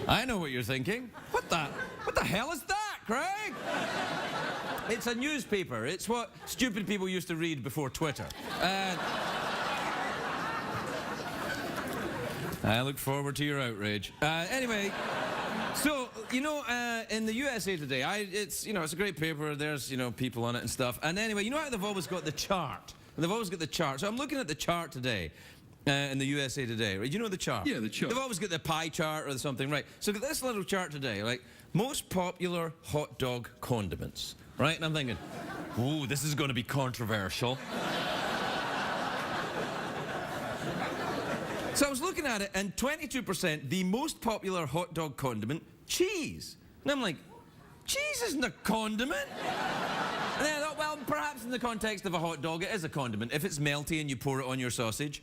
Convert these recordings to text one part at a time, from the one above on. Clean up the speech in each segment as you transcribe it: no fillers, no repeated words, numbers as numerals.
I know what you're thinking. What the hell is that, Craig? It's a newspaper. It's what stupid people used to read before Twitter. I look forward to your outrage. Anyway, so, you know, in the USA Today, it's a great paper. There's, people on it and stuff. And anyway, you know how they've always got the chart? They've always got the chart. So I'm looking at the chart today. In the USA Today, right? You know the chart? Yeah, the chart. They've always got the pie chart or something, right? So this little chart today, like, most popular hot dog condiments, right? And I'm thinking, ooh, this is going to be controversial. So I was looking at it, and 22%, the most popular hot dog condiment, cheese. And I'm like, cheese isn't a condiment. And then I thought, well, perhaps in the context of a hot dog, it is a condiment. If it's melty and you pour it on your sausage.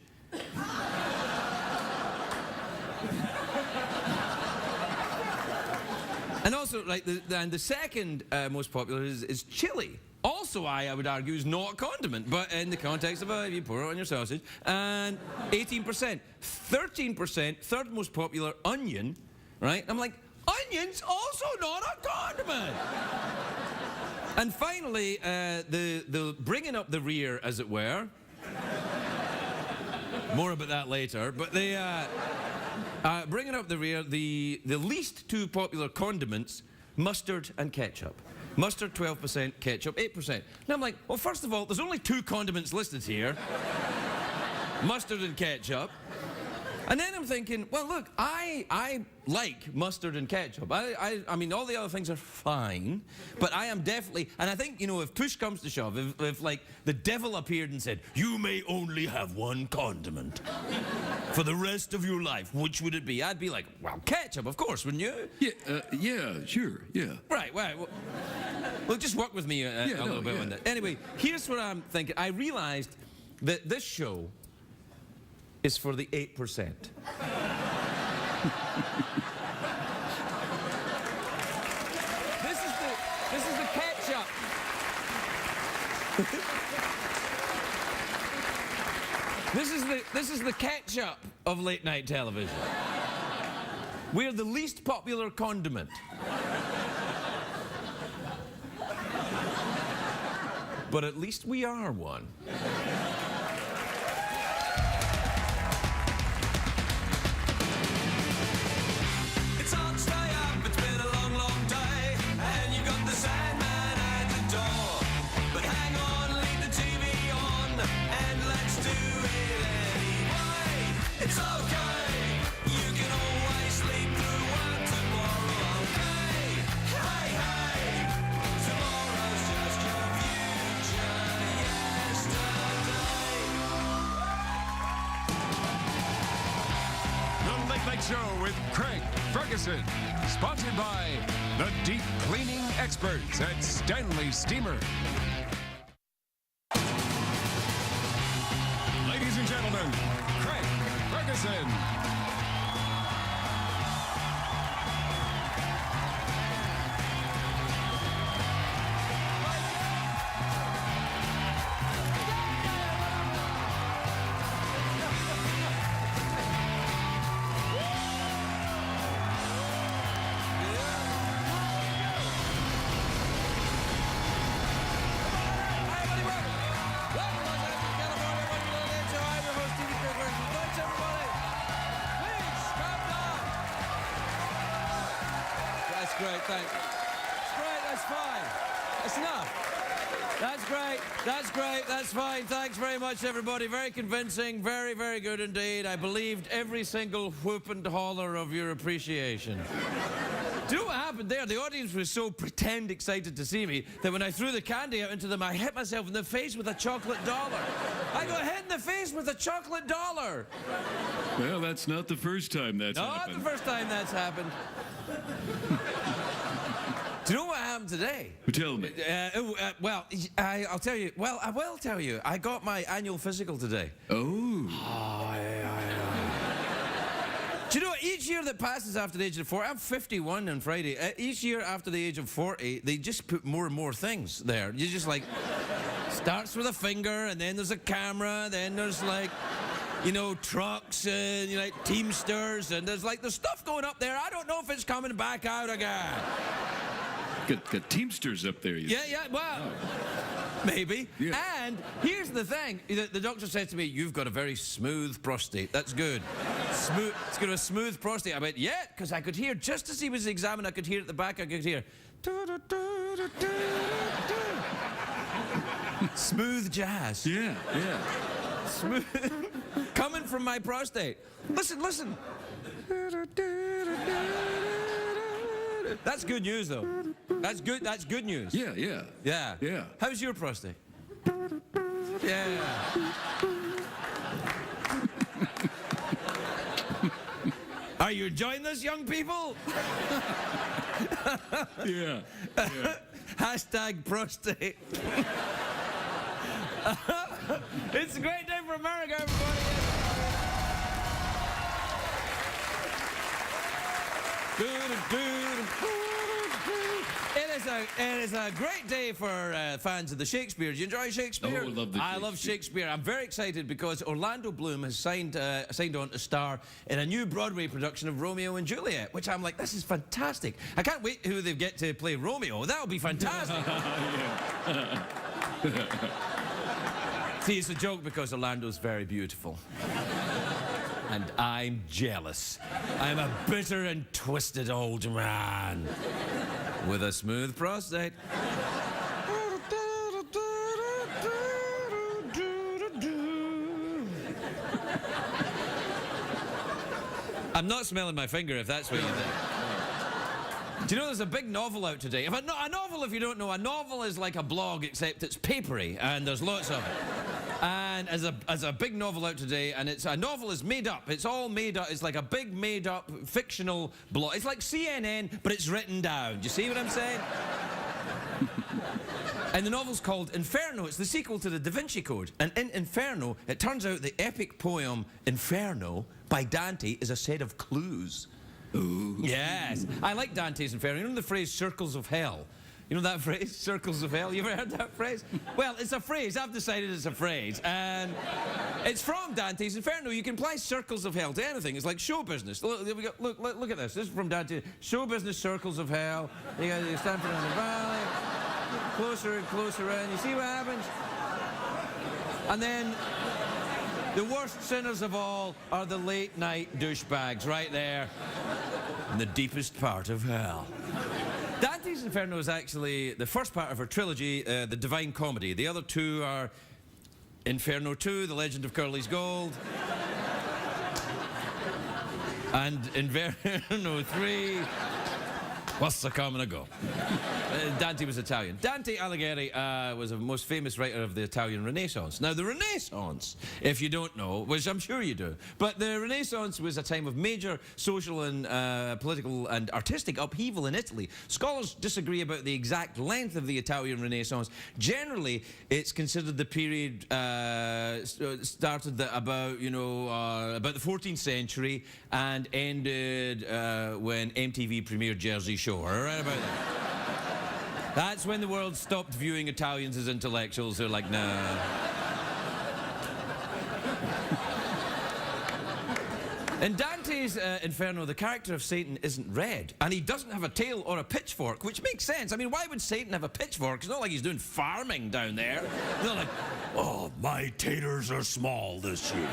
And also, like, the second most popular is chili. Also, I would argue, is not a condiment, but in the context of you pour it on your sausage. And 18%. 13%, third most popular, onion, right? I'm like, onion's also not a condiment. And finally, the bringing up the rear, as it were. More about that later, but bringing up the rear, the least two popular condiments, mustard and ketchup. Mustard 12%, ketchup 8%. And I'm like, well, first of all, there's only two condiments listed here. Mustard and ketchup. And then I'm thinking, well, look, I like mustard and ketchup. I mean, all the other things are fine, but I am definitely, and I think, if push comes to shove, if like, the devil appeared and said, you may only have one condiment for the rest of your life, which would it be? I'd be like, well, ketchup, of course, wouldn't you? Yeah, sure, yeah. Right, well, just work with me a little bit on that. Anyway, here's what I'm thinking. I realized that this show is for the 8%. This is the ketchup. This is the ketchup of late night television. We're the least popular condiment. But at least we are one. Show with Craig Ferguson, sponsored by the deep cleaning experts at Stanley Steamer. Ladies and gentlemen, Craig Ferguson. Great, thanks. It's great, that's fine. That's enough. That's great, that's great, that's fine. Thanks very much, everybody. Very convincing, very, very good indeed. I believed every single whoop and holler of your appreciation. Do you know what happened there? The audience was so pretend excited to see me that when I threw the candy out into them, I hit myself in the face with a chocolate dollar. I got hit in the face with a chocolate dollar. Well, that's not the first time that's happened. Not the first time that's happened. Do you know what happened today? Tell me. Well, I'll tell you. Well, I will tell you. I got my annual physical today. Oh. Do you know, each year that passes after the age of 40, I'm 51 on Friday, each year after the age of 40, they just put more and more things there. You just like, starts with a finger, and then there's a camera, then there's like, you know, trucks and, you know, like Teamsters, and there's stuff going up there. I don't know if it's coming back out again. Got Teamsters up there. Yeah, well, maybe. Yeah. And here's the thing. The doctor said to me, you've got a very smooth prostate. That's good. Smooth. It's got a smooth prostate. I went, yeah, because I could hear, just as he was examining, I could hear at the back, I could hear. Smooth jazz. Yeah. Smooth. Coming from my prostate. Listen. That's good news, though. That's good news. Yeah. How's your prostate? Yeah. Are you enjoying this, young people? Yeah. Hashtag prostate. It's a great day for America, everybody. It is a great day for fans of the Shakespeare. Do you enjoy Shakespeare? Oh, I love the Shakespeare. I love Shakespeare. I'm very excited because Orlando Bloom has signed on to star in a new Broadway production of Romeo and Juliet, which I'm like, this is fantastic. I can't wait who they get to play Romeo. That'll be fantastic. See, it's a joke because Orlando's very beautiful. And I'm jealous. I'm a bitter and twisted old man with a smooth prostate. I'm not smelling my finger if that's what you think. Do you know there's a big novel out today? A novel, if you don't know, a novel is like a blog except it's papery and there's lots of it. And as a big novel out today, and a novel is made up. It's all made up. It's like a big made up fictional blog. It's like CNN, but it's written down. Do you see what I'm saying? And the novel's called Inferno. It's the sequel to the Da Vinci Code. And in Inferno, it turns out the epic poem Inferno by Dante is a set of clues. Ooh. Yes. I like Dante's Inferno. You know the phrase circles of hell? You know that phrase, circles of hell? You ever heard that phrase? Well, it's a phrase. I've decided it's a phrase. And it's from Dante's Inferno. You can apply circles of hell to anything. It's like show business. Look at this. This is from Dante. Show business, circles of hell. You got Stanford in the valley. Closer and closer in. You see what happens? And then the worst sinners of all are the late night douchebags right there in the deepest part of hell. Dante's Inferno is actually the first part of her trilogy, the Divine Comedy. The other two are Inferno 2, The Legend of Curly's Gold, and Inferno 3, What's a Coming Ago. Dante was Italian. Dante Alighieri was the most famous writer of the Italian Renaissance. Now, the Renaissance, if you don't know, which I'm sure you do, but the Renaissance was a time of major social and political and artistic upheaval in Italy. Scholars disagree about the exact length of the Italian Renaissance. Generally, it's considered the period started about the 14th century and ended when MTV premiered Jersey Shore. Right about that. That's when the world stopped viewing Italians as intellectuals. They're like, nah. In Dante's Inferno, the character of Satan isn't red, and he doesn't have a tail or a pitchfork, which makes sense. I mean, why would Satan have a pitchfork? It's not like he's doing farming down there. It's not like, oh, my taters are small this year.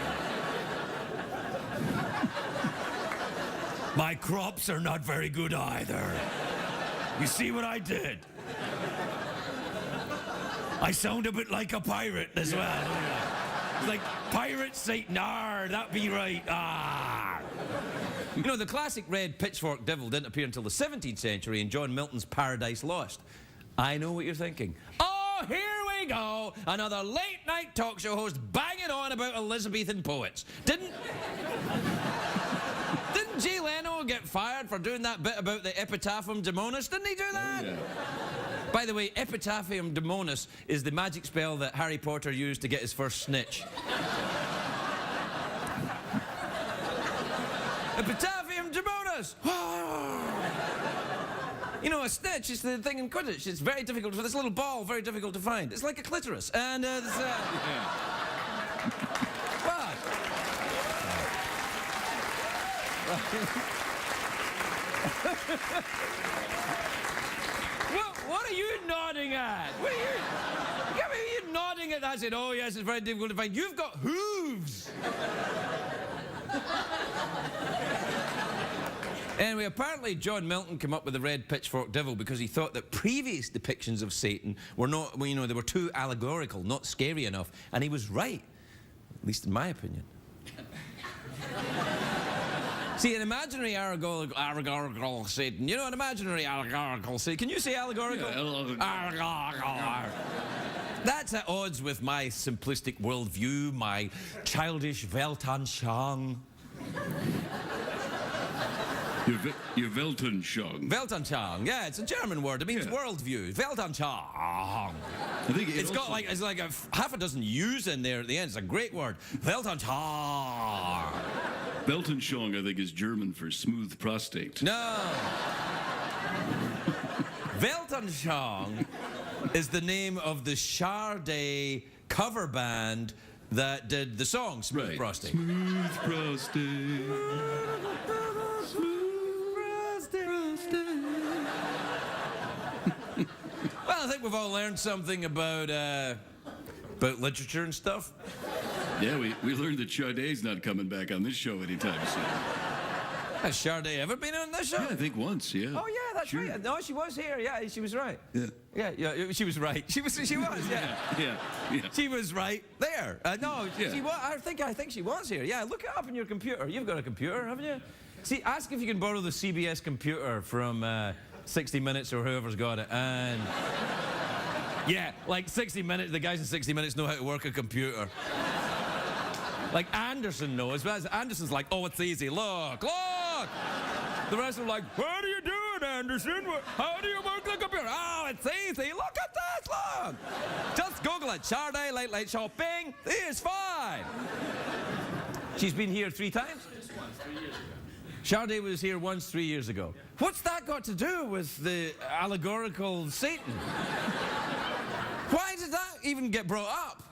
My crops are not very good either. You see what I did? I sound a bit like a pirate as well. It's like, pirate Satan, arr, that be right, arr. You know, the classic red pitchfork devil didn't appear until the 17th century in John Milton's Paradise Lost. I know what you're thinking. Oh, here we go. Another late-night talk show host banging on about Elizabethan poets. Didn't Jay Leno get fired for doing that bit about the Epitaphium Damonis? Didn't he do that? Yeah. By the way, Epitaphium Damonis is the magic spell that Harry Potter used to get his first snitch. Epitaphium Damonis! You know, a snitch is the thing in Quidditch. It's very difficult for this little ball, very difficult to find. It's like a clitoris. And, What? What are you nodding at? What are you nodding at that? I said, oh yes, it's very difficult to find. You've got hooves. Anyway, apparently John Milton came up with the red pitchfork devil because he thought that previous depictions of Satan were not, well, you know, they were too allegorical, not scary enough, and he was right, at least in my opinion. See, an imaginary allegorical Satan, you know, an imaginary allegorical Satan. Can you say allegorical? Yeah, Allegorical. That's at odds with my simplistic worldview, my childish Weltanschauung. Your Weltanschauung. Weltanschauung, yeah, it's a German word. It means worldview. Weltanschauung. I think It's got like half a dozen U's in there at the end. It's a great word. Weltanschauung. Weltanschauung, I think, is German for smooth prostate. No. Weltanschauung is the name of the Sade cover band that did the song Smooth Prostate. Smooth prostate. Well, I think we've all learned something about literature and stuff. Yeah, we learned that Sade's not coming back on this show anytime soon. Has Sade ever been on this show? Yeah, I think once, yeah. Oh, yeah, that's Sure. right. No, she was here. Yeah, she was right. Yeah. Yeah, she was right. She was, yeah. Yeah. She was right there. No, Yeah. she was. I think she was here. Yeah, look it up on your computer. You've got a computer, haven't you? See, ask if you can borrow the CBS computer from 60 Minutes or whoever's got it. And yeah, like 60 Minutes. The guys in 60 Minutes know how to work a computer. Like Anderson knows, but Anderson's like, oh, it's easy. Look. The rest are like, what are you doing, Anderson? How do you work the computer? Oh, it's easy. Look at this, look. Just Google it. Sade, late show, bing. It's fine. She's been here 3 times? Just once, 3 years ago. Sade was here once 3 years ago. What's that got to do with the allegorical Satan? Why did that even get brought up?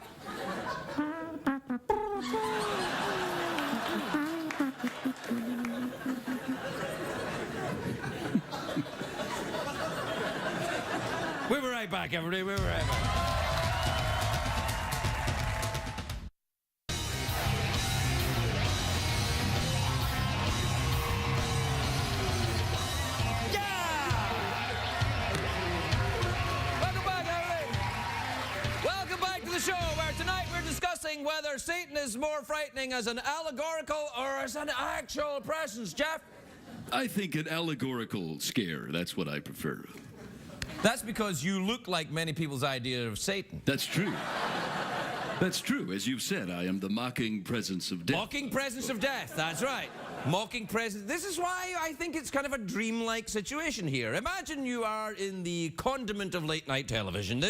We'll be right back, everybody. We'll be right back. Whether Satan is more frightening as an allegorical or as an actual presence, Jeff? I think an allegorical scare, that's what I prefer. That's because you look like many people's idea of Satan. That's true. That's true. As you've said, I am the mocking presence of death. Mocking presence of death, that's right. Mocking presence. This is why I think it's kind of a dreamlike situation here. Imagine you are in the condiment of late night television.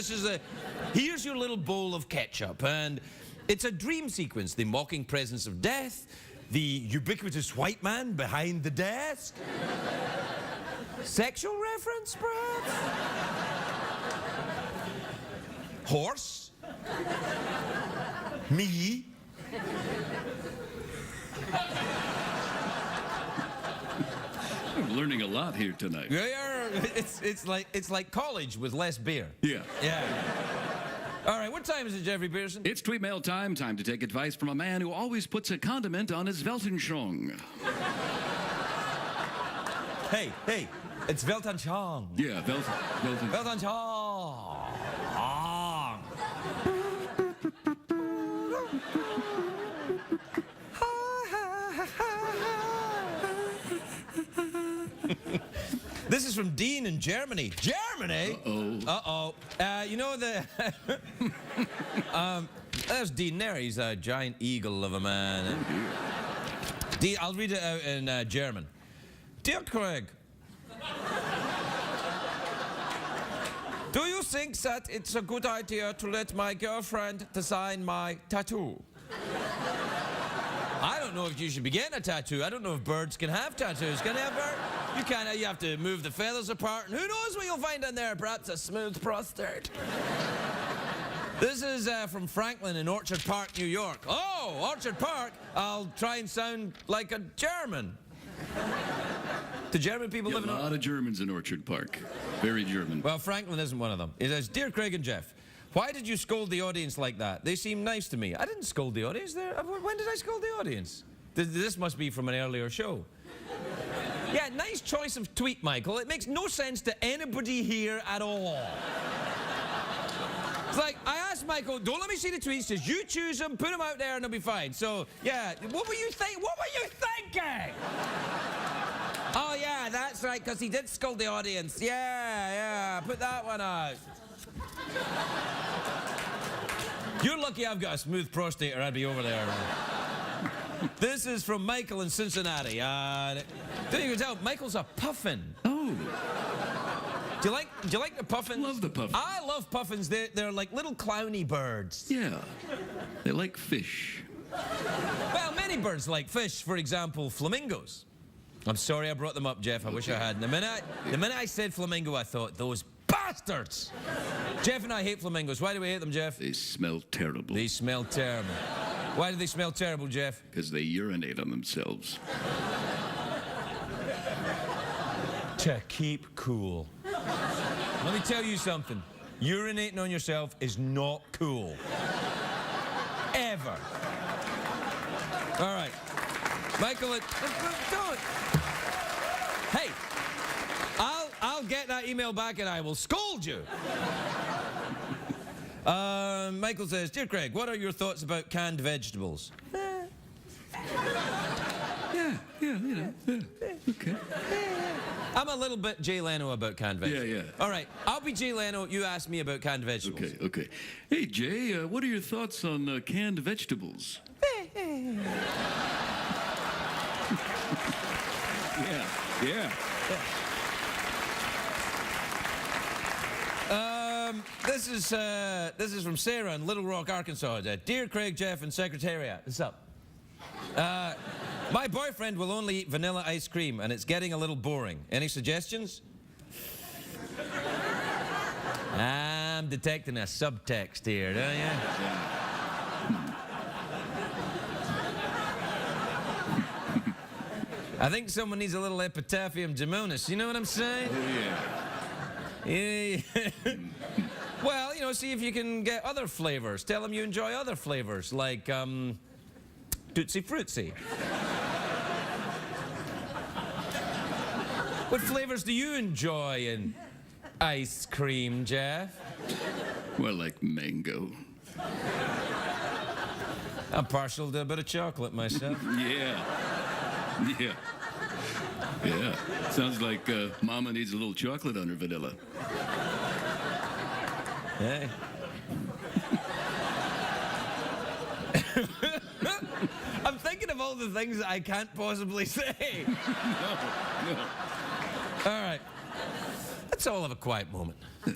Here's your little bowl of ketchup, and it's a dream sequence. The mocking presence of death, the ubiquitous white man behind the desk. Sexual reference, perhaps? Horse? Me? I'm learning a lot here tonight. Yeah, it's like college with less beer. Yeah. Yeah. All right, what time is it, Jeffrey Pearson? It's tweet mail time. Time to take advice from a man who always puts a condiment on his Weltanschauung. Hey, it's Weltanschauung. Yeah, Weltanschauung. Weltanschauung. This is from Dean in Germany. Germany? Uh-oh. You know there's Dean there. He's a giant eagle of a man. Dean, I'll read it out in German. Dear Craig, do you think that it's a good idea to let my girlfriend design my tattoo? I don't know if you should be getting a tattoo. I don't know if birds can have tattoos. Can they have birds? You can't. You have to move the feathers apart, and who knows what you'll find in there? Perhaps a smooth prostate. This is from Franklin in Orchard Park, New York. Oh, Orchard Park. I'll try and sound like a German. The German people Yeah, live in a lot of Germans in Orchard Park. Very German. Well, Franklin isn't one of them. He says, Dear Craig and Jeff, why did you scold the audience like that? They seem nice to me. I didn't scold the audience there. When did I scold the audience? This must be from an earlier show. Yeah, nice choice of tweet, Michael. It makes no sense to anybody here at all. It's like, I asked Michael, don't let me see the tweets, just you choose them, put them out there, and they'll be fine. So, yeah, what were you thinking? Oh, yeah, that's right, because he did scold the audience. Yeah, put that one out. You're lucky I've got a smooth prostate or I'd be over there. This is from Michael in Cincinnati. Don't you tell, Michael's a puffin. Oh, Do you like the puffins? love the puffins. I love puffins. They're like little clowny birds. Yeah. They like fish. Well, many birds like fish. For example, flamingos. I'm sorry I brought them up, Jeff. I wish I hadn't. The minute I said flamingo, I thought, those bastards. Jeff and I hate flamingos. Why do we hate them, Jeff? They smell terrible. They smell terrible. Why do they smell terrible, Jeff? Because they urinate on themselves. To keep cool. Let me tell you something. Urinating on yourself is not cool. Ever. All right. Michael, don't. Hey, I'll get that email back and I will scold you. Michael says, Dear Craig, what are your thoughts about canned vegetables? Okay. I'm a little bit Jay Leno about canned vegetables. Yeah. All right, I'll be Jay Leno. You ask me about canned vegetables. Okay. Hey, Jay, what are your thoughts on canned vegetables? Yeah. This is from Sarah in Little Rock, Arkansas. Dear Craig, Jeff, and Secretariat. What's up? My boyfriend will only eat vanilla ice cream, and it's getting a little boring. Any suggestions? I'm detecting a subtext here, don't you? I think someone needs a little epitaphium demonis. You know what I'm saying? Oh, yeah. Well, see if you can get other flavors. Tell them you enjoy other flavors, like, Tootsie Fruitsy. What flavors do you enjoy in ice cream, Jeff? Well, like mango. I'm partial to a bit of chocolate myself. Yeah. Sounds like Mama needs a little chocolate on her vanilla. Hey. I'm thinking of all the things that I can't possibly say. No. All right. Let's all have a quiet moment. We'll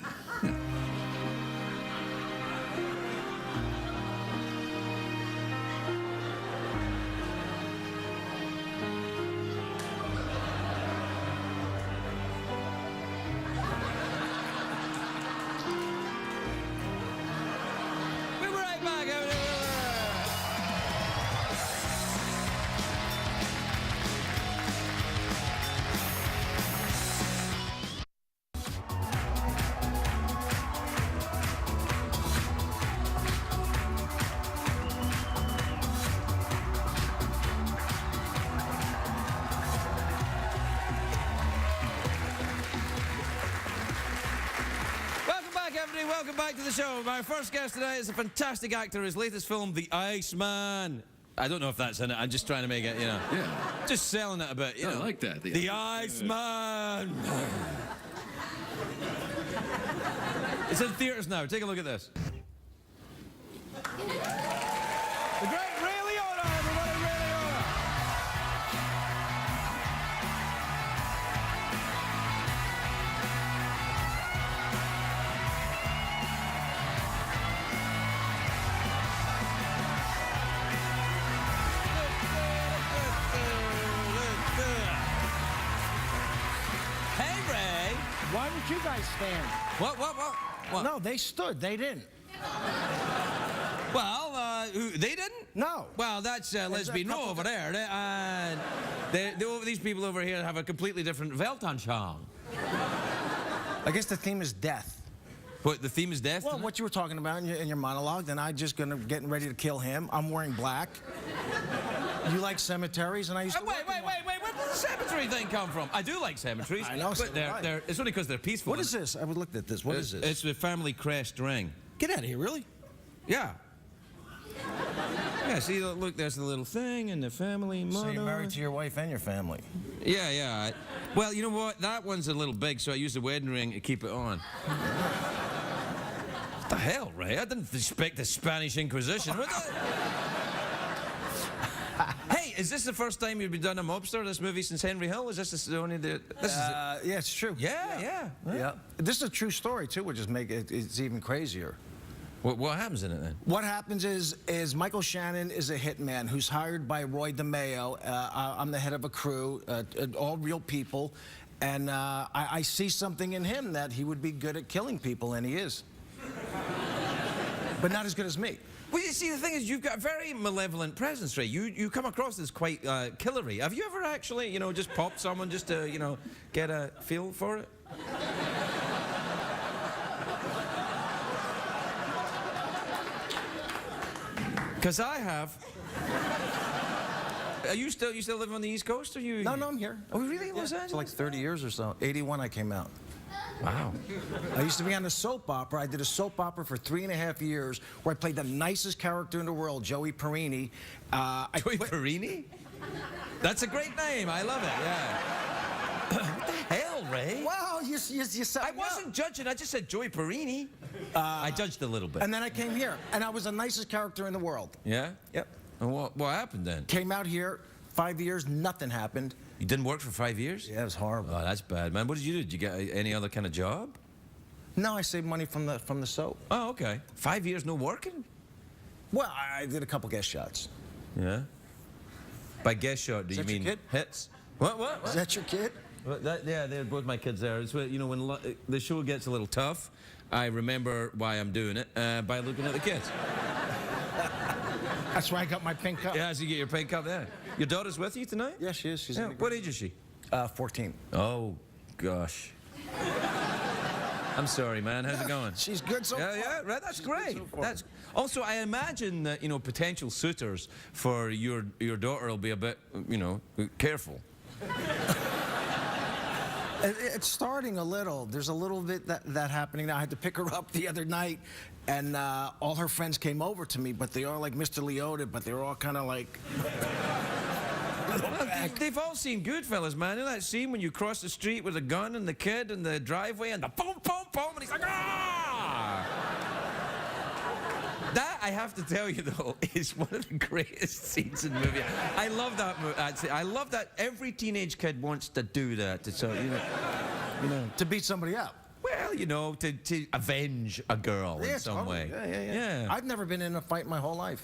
be right back. Welcome back to the show. My first guest today is a fantastic actor. His latest film, The Iceman. I don't know if that's in it. I'm just trying to make it, Yeah. just selling it a bit, I like that. The Iceman. It's in theaters now. Take a look at this. The great Ray Liotta, everybody, Ray Liotta. Hey, Ray. Why would you guys stand? What? No, they stood. They didn't. Well, they didn't? No. Well, that's lesbian no over there. These people over here have a completely different Weltanschauung. I guess the theme is death. What, the theme is death? Well, tonight? what you were talking about in your monologue, then I just getting ready to kill him. I'm wearing black. You like cemeteries, and I used to Wait, where did the cemetery thing come from? I do like cemeteries. I know, so but do I. it's only because they're peaceful. What is this? I looked at this. What is this? It's the family crest ring. Get out of here, really? Yeah. Yeah, see, look, there's the little thing and the family motto. So you're married to your wife and your family. Yeah. Well, you know what? That one's a little big, so I used the wedding ring to keep it on. What the hell, Ray? I didn't expect the Spanish Inquisition. Hey, is this the first time you've been done a mobster, this movie, since Henry Hill? Is this only the... Yeah, it's true. Yeah. This is a true story, too, which just make it's even crazier. What happens in it, then? What happens is Michael Shannon is a hitman who's hired by Roy DeMeo. I'm the head of a crew, all real people, and I see something in him that he would be good at killing people, and he is. But not as good as me. Well, you see, the thing is, you've got a very malevolent presence, Ray. You come across as quite killery. Have you ever actually, just popped someone just to, get a feel for it? Because I have. Are you still living on the East Coast? Or you? No, I'm here. Oh, really? Los Angeles? For like 30 years or so. 81 I came out. Wow. I used to be on the soap opera. I did a soap opera for 3.5 years where I played the nicest character in the world, Joey Perini. Joey Perini? That's a great name. I love it, yeah. What the hell, Ray? Wow, you set I me wasn't up. judging. I just said Joey Perini. I judged a little bit. And then I came here, and I was the nicest character in the world. Yeah? Yep. And what happened then? Came out here, 5 years, nothing happened. You didn't work for 5 years? Yeah, it was horrible. Oh, that's bad, man. What did you do? Did you get any other kind of job? No, I saved money from the soap. Oh, okay. 5 years no working? Well, I did a couple guest shots. Yeah. By guest shot, do you that your mean kid? hits? What? Is that your kid? Yeah, they're both my kids there. It's when the show gets a little tough, I remember why I'm doing it by looking at the kids. That's why I got my pink cup. Yeah, so you get your pink cup there. Your daughter's with you tonight? Yeah, she is. She's Yeah. in the What age is she? 14. Oh, gosh. I'm sorry, man. How's it going? She's good so far. Yeah, right. That's She's great. good so far. That's also. I imagine that potential suitors for your daughter will be a bit careful. It's starting a little. There's a little bit that happening now. I had to pick her up the other night, and all her friends came over to me, but they are like Mr. Liotta, but they're all kind of like... They've all seen Goodfellas, man. You know that scene when you cross the street with a gun and the kid in the driveway and the boom, boom, boom, and he's like, ah! That, I have to tell you, though, is one of the greatest scenes in the movie. I love that movie. I love that every teenage kid wants to do that. To beat somebody up. Well, to avenge a girl in some way. Yeah. I've never been in a fight my whole life.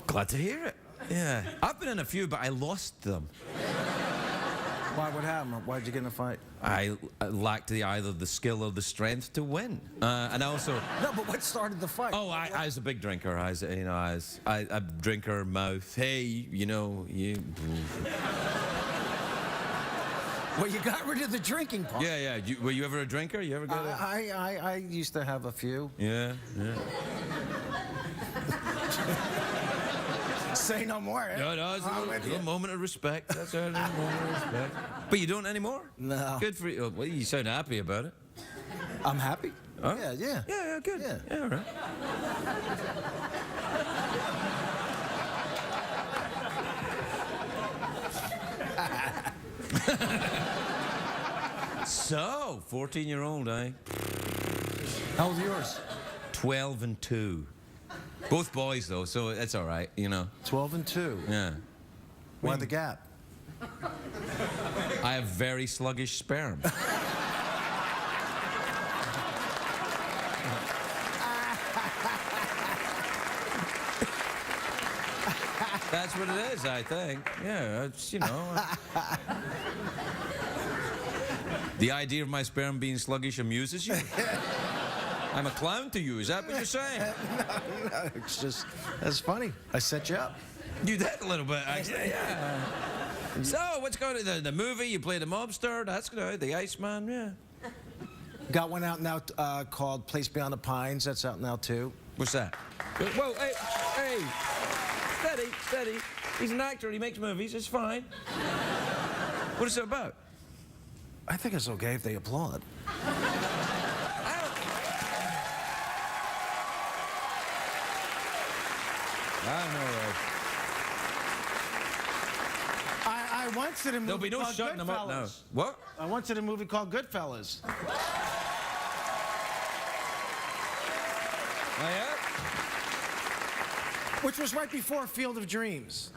Glad to hear it. Yeah. I've been in a few, but I lost them. Why? What happened? Why'd you get in a fight? I lacked either the skill or the strength to win. And I also... No, but what started the fight? Oh, I was a big drinker. I was a drinker mouth. Hey, you... Well, you got rid of the drinking part. Yeah. Were you ever a drinker? You ever got a... I used to have a few. Yeah. Say no more. Eh? No, it's a little moment of respect. That's all, a little moment of respect. But you don't anymore? No. Good for you. Well, you sound happy about it. I'm happy. Huh? Yeah. Yeah, good. Yeah. All right. So, 14-year-old, eh? How old are yours? 12 and 2. Both boys, though, so that's all right, 12 and 2. Yeah. Why the gap? I have very sluggish sperm. That's what it is, I think. Yeah, it's, The idea of my sperm being sluggish amuses you? I'm a clown to you. Is that what you're saying? No, it's just, that's funny. I set you up. You did a little bit, actually. Yeah. So, what's going on? The movie, you played a mobster. That's good. The Iceman, yeah. Got one out now called Place Beyond the Pines. That's out now, too. What's that? Whoa, hey. Steady. He's an actor. He makes movies. It's fine. What is it about? I think it's okay if they applaud. I don't know. I once did a movie There'll be no called shutting them up now. Goodfellas. What? I once did a movie called Goodfellas. Oh, yeah? Which was right before Field of Dreams.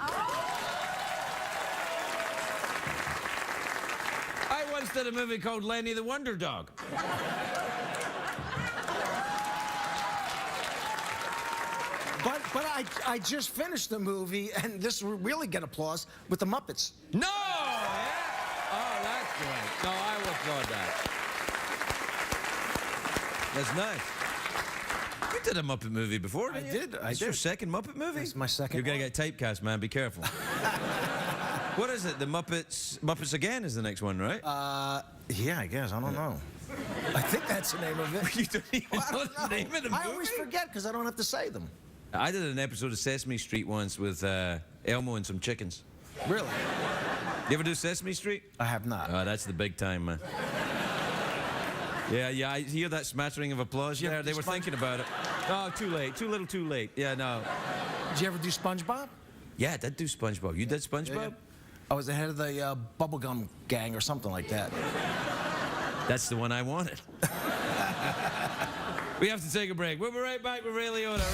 I once did a movie called Lenny the Wonder Dog. But I just finished the movie, and this will really get applause, with the Muppets. No! Yeah? Oh, that's great. No, I will applaud that. That's nice. You did a Muppet movie before, didn't you? I did. It's your second Muppet movie? It's my second You're going one. to get typecast, man. Be careful. What is it? The Muppets Again is the next one, right? Yeah, I guess. I don't know. I think that's the name of it. You don't even know the name of the movie? I always forget because I don't have to say them. I did an episode of Sesame Street once with Elmo and some chickens. Really? You ever do Sesame Street? I have not. Oh, that's the big time, man. Yeah, I hear that smattering of applause. Yeah, they were thinking about it. Oh, too late. Too little, too late. Yeah, no. Did you ever do SpongeBob? Yeah, I did do SpongeBob. You did SpongeBob? Yeah. I was the head of the bubblegum gang or something like that. That's the one I wanted. We have to take a break. We'll be right back with Ray Liotta.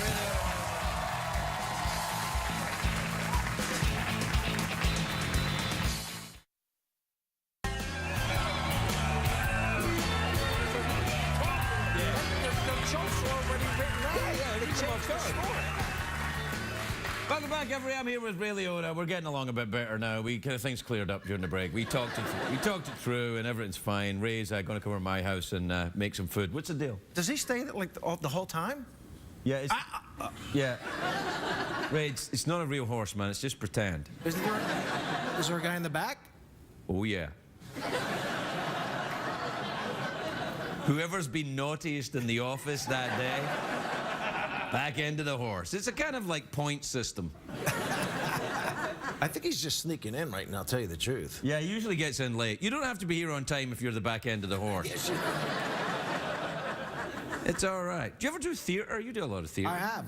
Welcome back, everybody. I'm here with Ray Liotta. We're getting along a bit better now. Things cleared up during the break. We talked it through, and everything's fine. Ray's going to come over to my house and make some food. What's the deal? Does he stay there like the whole time? Yeah, yeah. Ray, it's not a real horse, man. It's just pretend. Is there a guy in the back? Oh yeah. Whoever's been naughtiest in the office that day. Back end of the horse. It's a kind of like point system. I think he's just sneaking in right now, I'll tell you the truth. Yeah, he usually gets in late. You don't have to be here on time if you're the back end of the horse. Yes, It's all right. Do you ever do theater? You do a lot of theater. I have.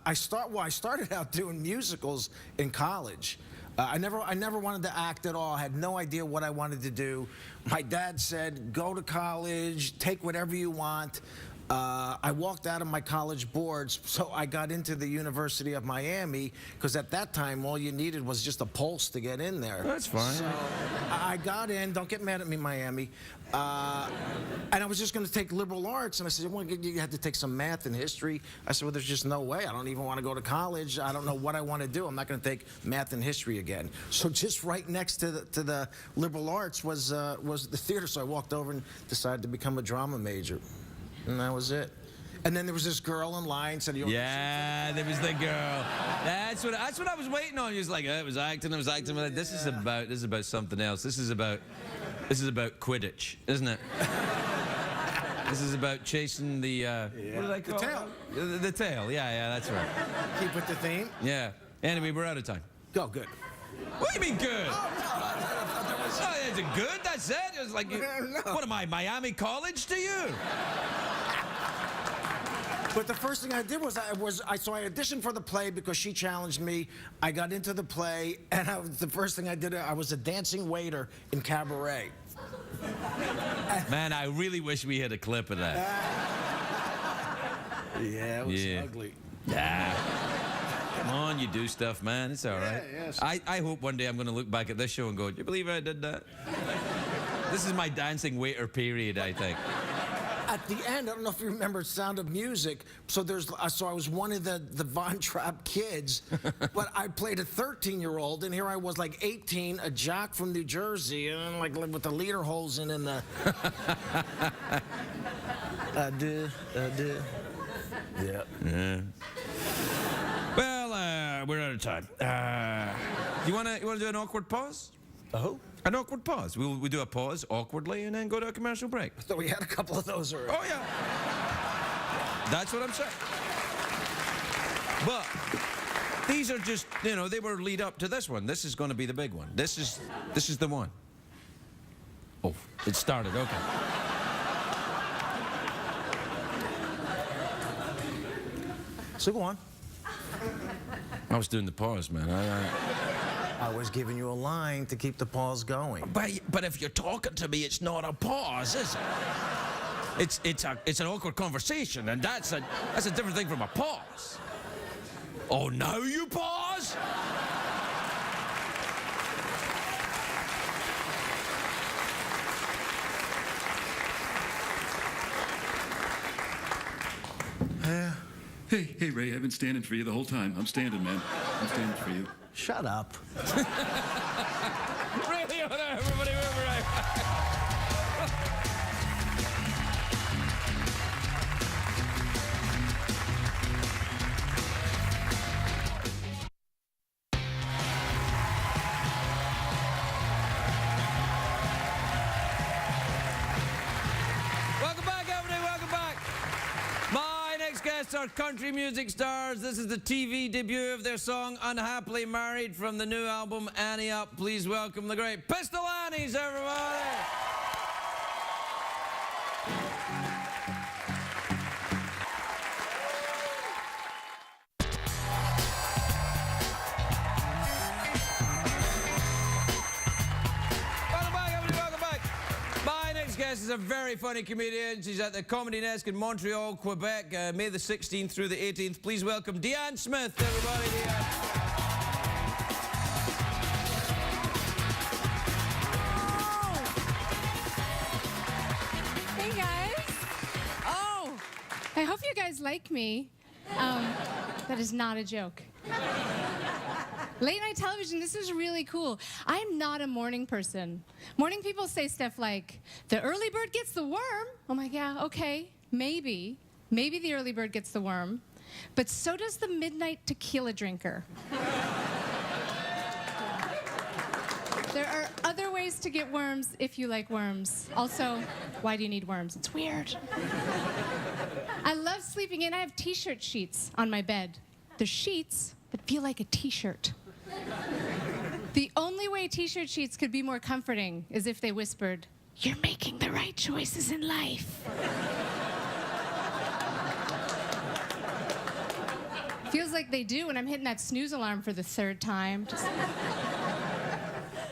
I started out doing musicals in college. I never wanted to act at all. I had no idea what I wanted to do. My dad said, go to college, take whatever you want. I walked out of my college boards, so I got into the University of Miami, because at that time, all you needed was just a pulse to get in there. That's fine. So I got in. Don't get mad at me, Miami. And I was just going to take liberal arts, and I said, well, you had to take some math and history. I said, well, there's just no way. I don't even want to go to college. I don't know what I want to do. I'm not going to take math and history again. So just right next to the liberal arts was the theater, so I walked over and decided to become a drama major. And that was it. And then there was this girl in line said, yeah, there was the girl. That's what I was waiting on. He was like, it was acting. Like, this is about something else. This is about Quidditch, isn't it? This is about chasing the what do they call the tail. it? The tail. Yeah, that's right. Keep with the theme. Yeah. Anyway, we're out of time. Go, good. What do you mean good? Oh, is it good? That's it? It was like, what am I, Miami College to you? But the first thing I did was I auditioned for the play because she challenged me. I got into the play, and the first thing I did, I was a dancing waiter in Cabaret. Man, I really wish we had a clip of that. Yeah, it was ugly. Yeah. Come on, you do stuff, man. It's all right. Yes. I hope one day I'm going to look back at this show and go, do you believe I did that? This is my dancing waiter period, I think. At the end, I don't know if you remember Sound of Music. So I was one of the Von Trapp kids, but I played a 13-year-old, and here I was like 18, a jock from New Jersey, and like with the leader holes in the. Yeah. Well, we're out of time. You wanna do an awkward pause? Oh? An awkward pause. We do a pause awkwardly and then go to a commercial break. I thought we had a couple of those already. Oh yeah. That's what I'm saying. But these are just, you know, they were lead up to this one. This is going to be the big one. This is the one. Oh, it started. Okay. So go on. I was doing the pause, man. I was giving you a line to keep the pause going. But if you're talking to me, it's not a pause, is it? It's an awkward conversation, and that's a different thing from a pause. Oh, now you pause? Hey, Ray, I've been standing for you the whole time. I'm standing, man. I'm standing for you. Shut up. Really, everybody, we're right back. Welcome back, everybody. Welcome back. My next guests are country music stars. This is the TV debut of their song Unhappily Married from the new album Annie Up. Please welcome the great Pistol Annies, everybody. Welcome back, everybody. Welcome back. My next guest is a very funny comedian. She's at the Comedy Desk in Montreal, Quebec, May the 16th through the 18th. Please welcome DeAnne Smith, everybody. DeAnne. Hey guys. Oh, I hope you guys like me. That is not a joke. Late night television, this is really cool. I'm not a morning person. Morning people say stuff like, the early bird gets the worm. I'm like, yeah, okay, maybe. Maybe the early bird gets the worm. But so does the midnight tequila drinker. There are other ways to get worms if you like worms. Also, why do you need worms? It's weird. I love sleeping in. I have t-shirt sheets on my bed. They're sheets that feel like a t-shirt. The only way t-shirt sheets could be more comforting is if they whispered, "You're making the right choices in life." Feels like they do when I'm hitting that snooze alarm for the third time.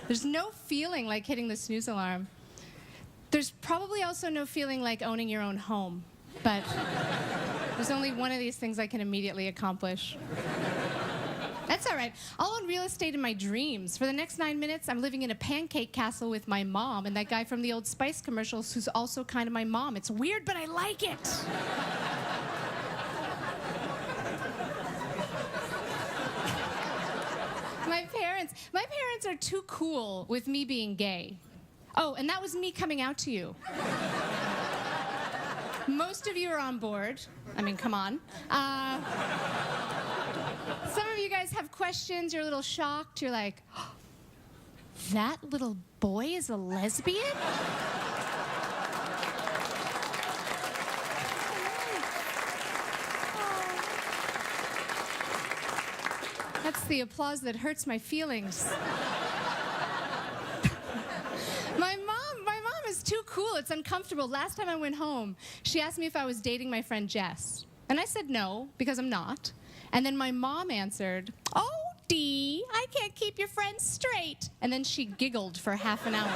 There's no feeling like hitting the snooze alarm. There's probably also no feeling like owning your own home, but there's only one of these things I can immediately accomplish. That's all right. I'll own real estate in my dreams. For the next 9 minutes, I'm living in a pancake castle with my mom and that guy from the Old Spice commercials who's also kind of my mom. It's weird, but I like it. My parents are too cool with me being gay. Oh, and that was me coming out to you. Most of you are on board. I mean, come on. Some of you guys have questions. You're a little shocked. You're like, oh, that little boy is a lesbian? That's the applause that hurts my feelings. My mom is too cool. It's uncomfortable. Last time I went home, she asked me if I was dating my friend Jess. And I said no, because I'm not. And then my mom answered, "Oh, Dee, I can't keep your friends straight." And then she giggled for half an hour.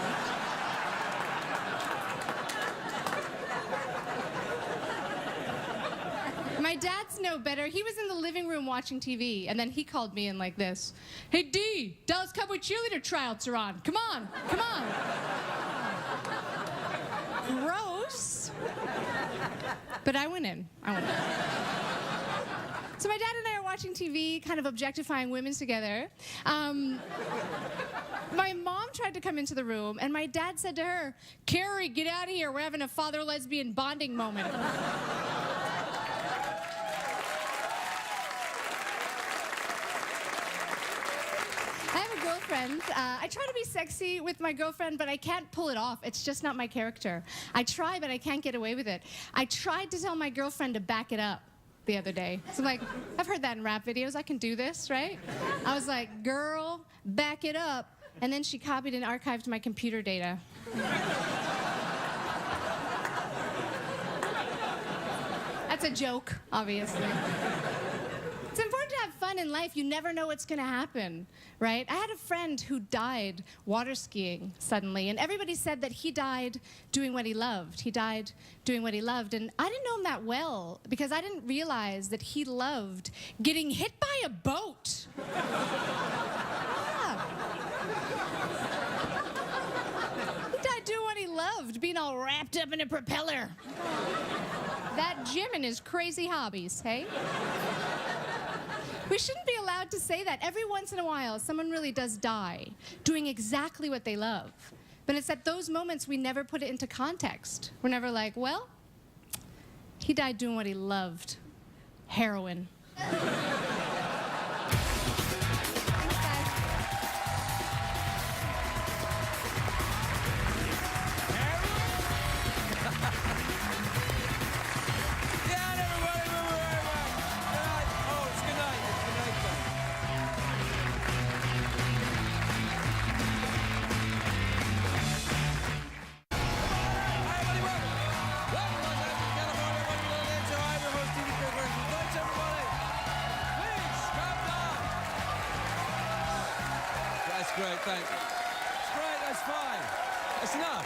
My dad's no better. He was in the living room watching TV, and then he called me in like this. "Hey, Dee, Dallas Cowboy cheerleader tryouts are on. Come on, come on." Gross. But I went in. So my dad and I are watching TV, kind of objectifying women together. My mom tried to come into the room, and my dad said to her, "Carrie, get out of here. We're having a father-lesbian bonding moment." I have a girlfriend. I try to be sexy with my girlfriend, but I can't pull it off. It's just not my character. I try, but I can't get away with it. I tried to tell my girlfriend to back it up the other day. So I'm like, I've heard that in rap videos. I can do this, right? I was like, "Girl, back it up." And then she copied and archived my computer data. That's a joke, obviously. It's important to have fun in life. You never know what's going to happen, right? I had a friend who died water skiing suddenly, and everybody said that he died doing what he loved. He died doing what he loved, and I didn't know him that well because I didn't realize that he loved getting hit by a boat. Yeah. He died doing what he loved, being all wrapped up in a propeller. That Jim and his crazy hobbies, hey? We shouldn't be allowed to say that. Every once in a while, someone really does die doing exactly what they love. But it's at those moments we never put it into context. We're never like, well, he died doing what he loved. Heroin. Great, thanks. It's great, that's fine. That's enough.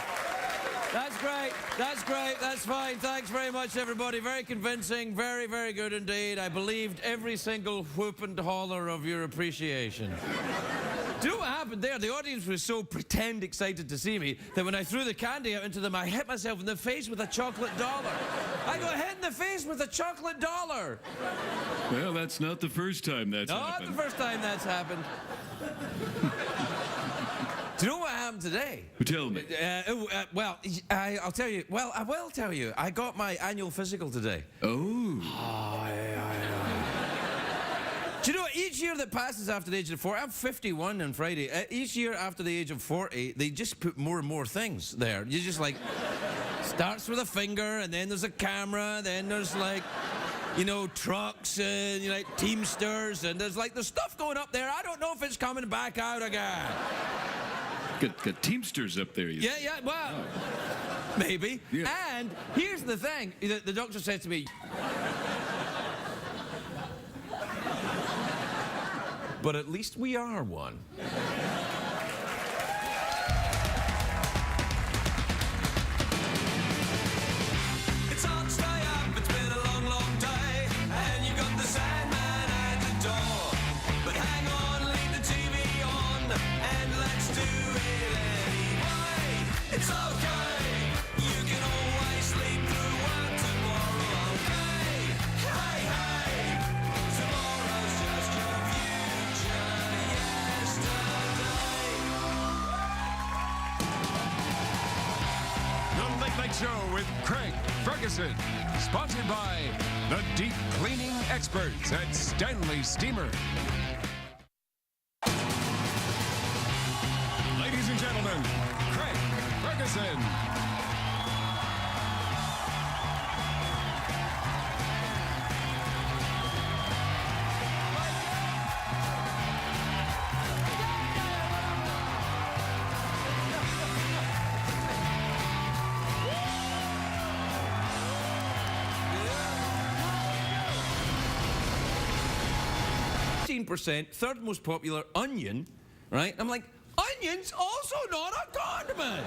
That's great, that's great, that's fine. Thanks very much, everybody. Very convincing, very, very good indeed. I believed every single whoop and holler of your appreciation. Do you know what happened there? The audience was so pretend excited to see me that when I threw the candy out into them, I hit myself in the face with a chocolate dollar. I got hit in the face with a chocolate dollar. Well, that's not the first time that's happened. Not the first time that's happened. Do you know what happened today? Tell me. Well, I'll tell you. Well, I will tell you. I got my annual physical today. Oh. Do you know, each year that passes after the age of 40, I'm 51 on Friday, each year after the age of 40, they just put more and more things there. You just like, starts with a finger, and then there's a camera, then there's like, you know, trucks, and you know, like Teamsters, and there's stuff going up there. I don't know if it's coming back out again. Got Teamsters up there, you Yeah, well, maybe. Yeah. And here's the thing, the doctor said to me, but at least we are one. It's hard to stay up, it's been a long, long day, and you got the Sandman at the door. But hang on, leave the TV on, and let's do it anyway. It's okay, you can always sleep through work tomorrow, okay? Hey, hey, tomorrow's just your future yesterday. The Late Night Show with Craig Ferguson. Sponsored by the deep cleaning experts at Stanley Steamer. Ladies and gentlemen, Craig Ferguson. %, third most popular, onion, right? I'm like, onion's also not a condiment.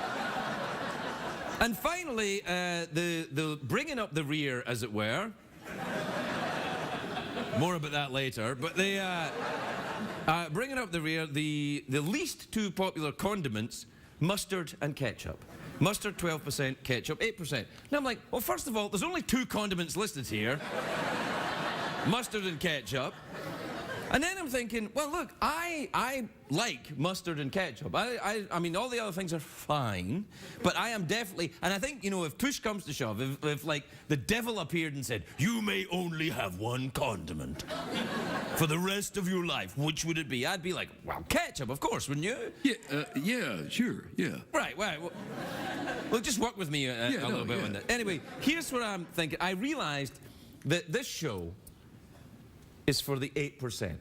And finally, the bringing up the rear, as it were. More about that later. But the bringing up the rear, the least two popular condiments, mustard and ketchup. Mustard 12%, ketchup 8%. Now I'm like, well, first of all, there's only two condiments listed here. Mustard and ketchup. And then I'm thinking, well, look, I like mustard and ketchup. I mean, all the other things are fine, but I am definitely, and I think, you know, if push comes to shove, if like the devil appeared and said, you may only have one condiment for the rest of your life, which would it be? I'd be like, well, ketchup, of course, wouldn't you? Yeah, sure, yeah. Right, well, just work with me a little bit on that. Anyway, here's what I'm thinking. I realized that this show is for the 8%.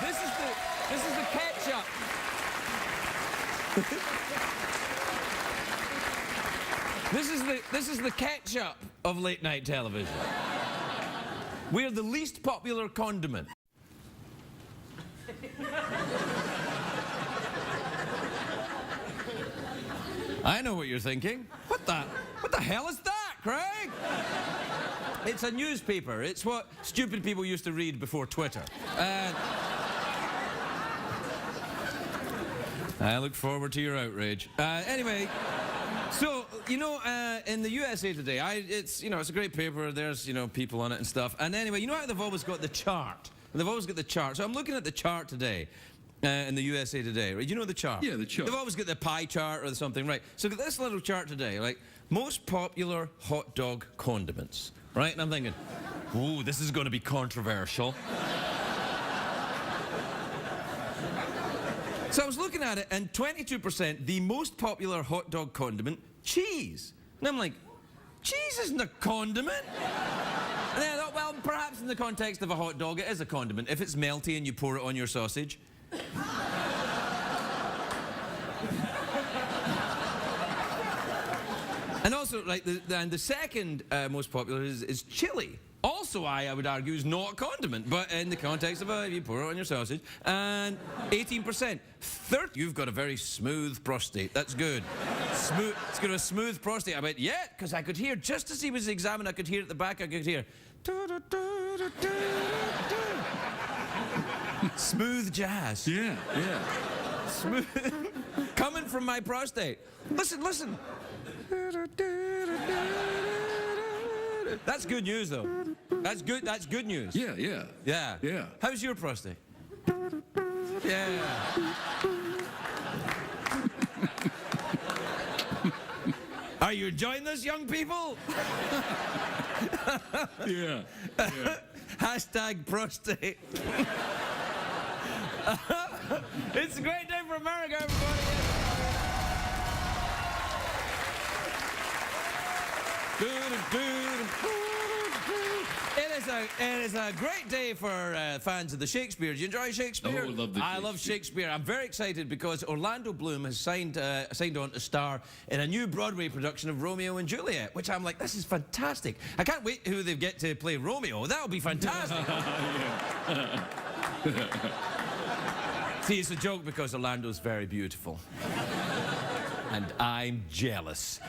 This is the ketchup. This is the ketchup of late night television. We're the least popular condiment. I know what you're thinking. What the hell is that, Craig? It's a newspaper. It's what stupid people used to read before Twitter. I look forward to your outrage. Anyway, so, you know, in the USA Today, it's a great paper. There's, you know, people on it and stuff. And anyway, you know how they've always got the chart? They've always got the chart. So I'm looking at the chart today. In the USA Today, right? You know the chart? Yeah, the chart. They've always got the pie chart or something, right? So got this little chart today, like most popular hot dog condiments, right? And I'm thinking, ooh, this is going to be controversial. So I was looking at it, and 22%, the most popular hot dog condiment, cheese. And I'm like, cheese isn't a condiment. And then I thought, well, perhaps in the context of a hot dog, it is a condiment. If it's melty and you pour it on your sausage. And also, like, the second most popular is chili. Also, I would argue, is not a condiment, but in the context of you pour it on your sausage. And 18%. You've got a very smooth prostate. That's good. Smooth. It's got a smooth prostate. I bet, yeah, because I could hear, just as he was examining, I could hear at the back, I could hear. Smooth jazz. Yeah. Smooth. Coming from my prostate. Listen. That's good news, though. That's good news. Yeah. How's your prostate? Yeah. Are you enjoying this, young people? Yeah. Hashtag prostate. It's a great day for America, everybody. It is a great day for fans of the Shakespeare. Do you enjoy Shakespeare? Oh, I love Shakespeare. I'm very excited because Orlando Bloom has signed on to star in a new Broadway production of Romeo and Juliet, which I'm like, this is fantastic. I can't wait who they get to play Romeo. That'll be fantastic. See, it's a joke because Orlando's very beautiful. And I'm jealous.